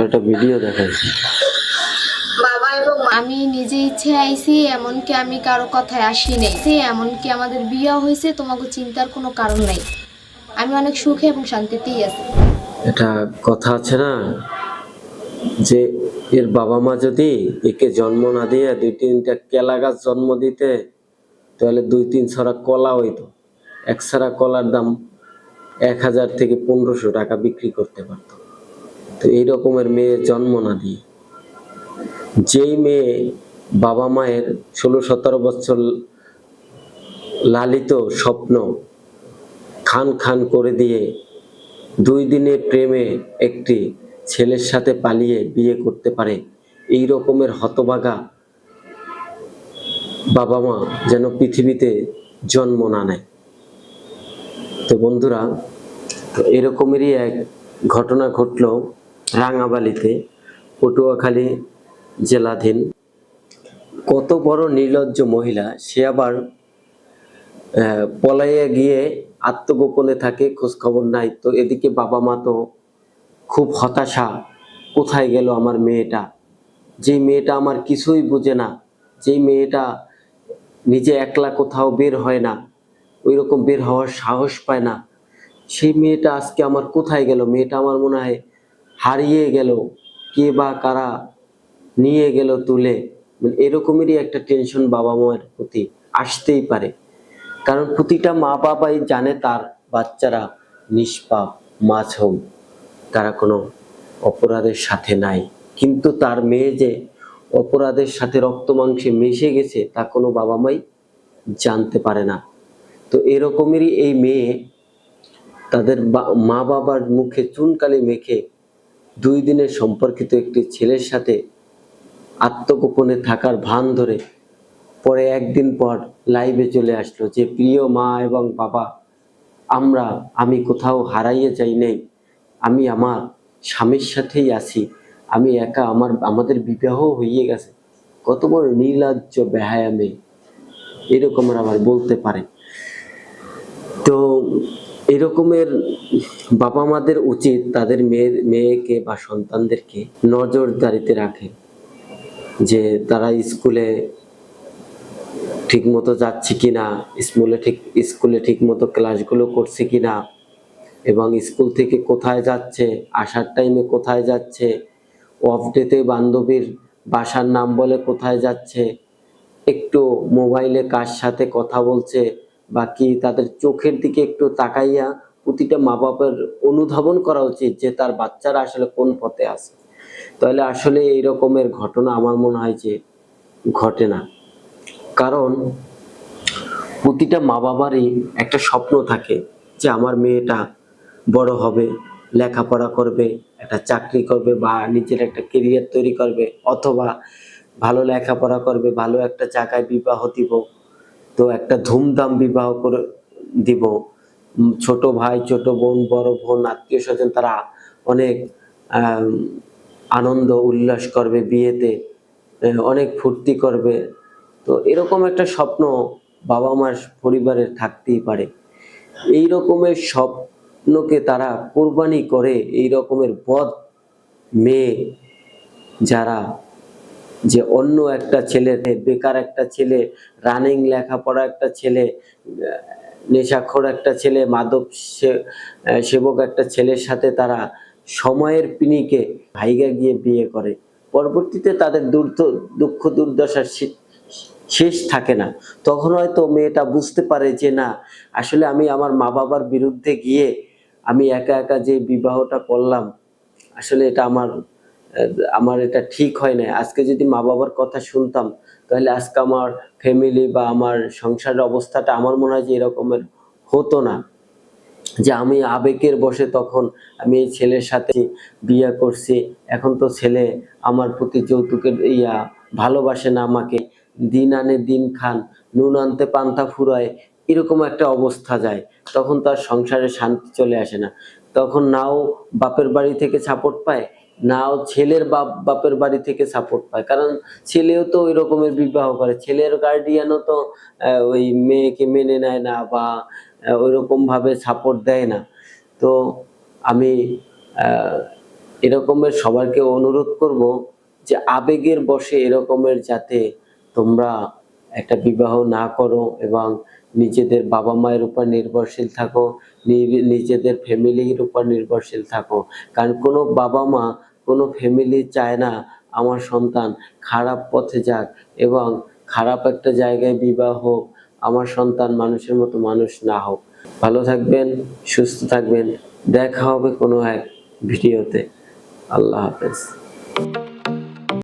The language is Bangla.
একটা ভিডিও দেখাই। বাবা এবং আমি নিজে ইচ্ছে আইছি, এমনকি আমি কারো কথায় আসি নাই, এমনকি আমাদের বিয়ে হয়েছে, তোমাকে চিন্তার কোনো কারণ নাই। আমি অনেক সুখে এবং শান্তিতেই আছি। এটা কথা আছে না যে এর বাবা মা যদি একে জন্ম না দিয়ে 2-3টা কেলা গাছ জন্ম দিতে, তাহলে 2-3 ছড়া কলা হইতো। এক ছড়া কলার দাম 1000 থেকে 1500 টাকা বিক্রি করতে পারতো। তো এই রকমের মেয়ে জন্ম না দিয়ে, যেই মেয়ে বাবা মায়ের 16-17 বছর লালিত স্বপ্ন খান খান করে দিয়ে 2 দিনে প্রেমে একটি ছেলের সাথে পালিয়ে বিয়ে করতে পারে, এই রকমের হতভাগা বাবা মা যেন পৃথিবীতে জন্ম না নেয়। তো বন্ধুরা, এরকমেরই এক ঘটনা ঘটলো রাঙাবালিতে, পটুয়াখালী জেলাধীন। কত বড় নির্লজ্জ মহিলা, সে আবার পলাইয়া গিয়ে আত্মগোপনে থাকে, খোঁজ খবর নাই। তো এদিকে বাবা মা তো খুব হতাশা, কোথায় গেল আমার মেয়েটা, যে মেয়েটা আমার কিছুই বুঝে না, যে মেয়েটা নিজে একলা কোথাও বের হয় না, ওই রকম বের হওয়ার সাহস পায় না, সেই মেয়েটা আজকে আমার কোথায় গেল, মেয়েটা আমার মনে হয় হারিয়ে গেল, কে বা কারা নিয়ে গেল তুলে। এরকমেরই একটা টেনশন বাবা মায়ের প্রতি আসতেই পারে, কারণ প্রতিটা মা বাবাই জানে তার বাচ্চারা নিষ্পাপ, মাসুম, তারা কোনো অপরাধের সাথে নাই। কিন্তু তার মেয়ে যে অপরাধের সাথে রক্ত মাংসে মিশে গেছে তা কোনো বাবা মাই জানতে পারে না। তো এরকমেরই এই মেয়ে তাদের মা বাবার মুখে চুনকালি মেখে 2 দিনের সম্পর্কিত একটি ছেলের সাথে আত্মগোপনে থাকার ভান ধরে পরে একদিন পর লাইভে চলে আসলো যে প্রিয় মা এবং বাবা, আমি কোথাও হারাইয়ে যাই নাই, আমি আমার স্বামীর সাথেই আছি, আমি একা, আমাদের বিবাহ হয়ে গেছে। কত বড় নির্লজ্জ বেহায়া মেয়ে, এরকম আবার বলতে পারে। তো এরকমের বাবা মাদের উচিত তাদের মেয়েকে বা সন্তানদেরকে নজরদারিতে রাখে, যে তারা স্কুলে ঠিক মতো যাচ্ছে কিনা, স্কুলে ঠিক মতো ক্লাসগুলো করছে কিনা, এবং স্কুল থেকে কোথায় যাচ্ছে, আসার টাইমে কোথায় যাচ্ছে, অফ ডেতে বান্ধবীর বাসার নাম বলে কোথায় যাচ্ছে, একটু মোবাইলে কার সাথে কথা বলছে বা কি, তাদের চোখের দিকে একটু তাকাইয়া প্রতিটা মা বাবার অনুধাবন করা উচিত যে তার বাচ্চারা আসলে কোন পথে আছে। তাহলে আসলে এই রকমের ঘটনা আমার মনে হয় যে ঘটে না। কারণ প্রতিটা মা বাবারই একটা স্বপ্ন থাকে যে আমার মেয়েটা বড় হবে, লেখাপড়া করবে, একটা চাকরি করবে বা নিজের একটা কেরিয়ার তৈরি করবে, অথবা ভালো লেখাপড়া করবে, ভালো একটা জায়গায় বিবাহ দিব, তো একটা ধুমধাম বিবাহ করে দিব। ছোট ভাই, ছোট বোন, বড় বোন, আত্মীয় স্বজন তারা অনেক আনন্দ উল্লাস করবে বিয়েতে, অনেক ফুর্তি করবে। তো এরকম একটা স্বপ্ন বাবা মার পরিবারের থাকতেই পারে। এই রকমের স্বপ্নকে তারা কোরবানি করে এই রকমের বদ মেয়ে যারা, যে অন্য একটা ছেলে, বেকার একটা ছেলে, রানিং লেখাপড়া একটা ছেলে, নেশাখোর একটা ছেলে, মাদক সেবক একটা ছেলের সাথে তারা সময়ের পিনিকে ভাইগা গিয়ে বিয়ে করে, পরবর্তীতে তাদের দুঃখ দুর্দশার শেষ থাকে না। তখন হয়তো মেয়েটা বুঝতে পারে যে না, আসলে আমি আমার মা বাবার বিরুদ্ধে গিয়ে আমি একা একা যে বিবাহটা করলাম, আসলে এটা আমার এটা ঠিক হয় না। আজকে যদি মা বাবার কথা শুনতাম, তাহলে আজকে আমার ফ্যামিলি বা আমার সংসারের অবস্থাটা আমার মনে হয় যে এরকমের হতো না। যে আমি আবেগের বশে তখন আমি এই ছেলের সাথে বিয়ে করছি, এখন তো ছেলে আমার প্রতি যৌতুকের ভালোবাসে না আমাকে, দিন আনে দিন খান, নুন আনতে পান্তা ফুরায়, এরকম একটা অবস্থা যায়। তখন তার সংসারে শান্তি চলে আসে না। তখন নাও বাপের বাড়ি থেকে সাপোর্ট পায়, নাও ছেলের বাপের বাড়ি থেকে সাপোর্ট পায়, কারণ ছেলেও তো ওই রকমের বিবাহ করে, ছেলের গার্ডিয়ানও তো ওই মেয়েকে মেনে নেয় না বা ওইরকম ভাবে সাপোর্ট দেয় না। তো আমি এরকমের সবাইকে অনুরোধ করব যে আবেগের বশে এরকমের যাতে তোমরা একটা বিবাহ না করো এবং নিজেদের বাবা মায়ের উপর নির্ভরশীল থাকো, নিজেদের ফ্যামিলির উপর নির্ভরশীল থাকো। কারণ কোনো বাবা মা, কোনো ফ্যামিলি চায় না আমার সন্তান খারাপ পথে যাক এবং খারাপ একটা জায়গায় বিবাহ হোক, আমার সন্তান মানুষের মতো মানুষ না হোক। ভালো থাকবেন, সুস্থ থাকবেন, দেখা হবে কোনো এক ভিডিওতে। আল্লাহ হাফেজ।